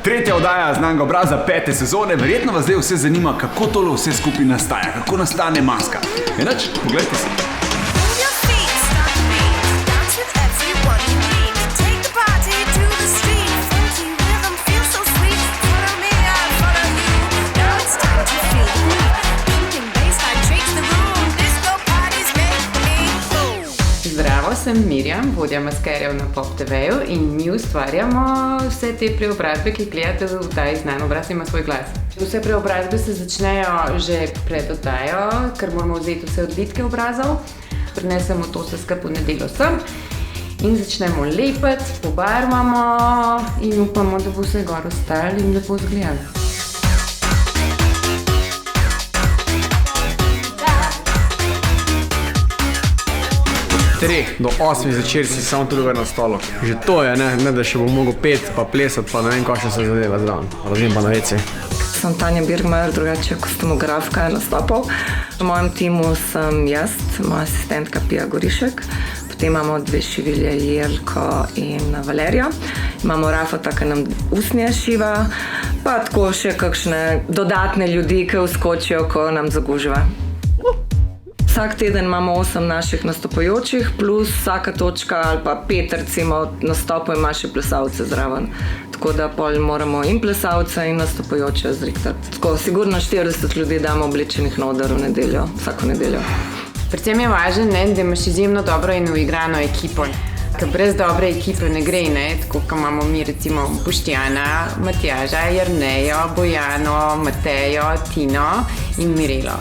Tretja oddaja znanega obraza 5. sezone. Verjetno vas zdaj vse zanima, kako tole vse skupaj nastaja, kako nastane maska. Enač, poglejte si. Zdravo, sem Mirjam, vodja maskerjev na Pop TV-ju in mi ustvarjamo vse te preobrazbe, ki gledate v oddaji Znan obraz ima svoj glas. Vse preobrazbe se začnejo že pred oddajo, ker moramo vzeti vse odlitke obrazov, prinesemo to vse skupaj v nedeljo sem in začnemo lepiti, pobarvamo in upamo, da bo vse gor ostalo in lepo izgledalo. 3 do 8 zvečer si samo tukaj na stolu. Že to je, ne da še bom mogel pet pa plesati, pa ne vem, kaj še se zadeva zraven. Razumem pa na veci. Sem Tanja Birgmajer, drugače kostumografka nastopov. V mojem timu sem jaz, moja asistentka Pija Gorišek. Potem imamo 2 šivilje, Jelko in Valerijo. Imamo Rafota, ki nam usnje šiva, pa tako še kakšne dodatne ljudi, ki vskočijo, ko nam zaguživa. Vsak teden imamo 8 naših nastopajočih, plus vsaka točka ali pa 5 recimo nastopov ima še plesalce zraven. Tako da pol moramo in plesalce in nastopajoče zrihtati. Tako, sigurno 40 ljudi damo oblečenih na oder v nedeljo, vsako nedeljo. Predvsem je važno, da imaš izjemno dobro in uigrano ekipo. Ker brez dobre ekipe ne gre, tako kot imamo mi recimo Boštjana, Matjaža, Jernejo, Bojano, Matejo, Tino in Mirelo.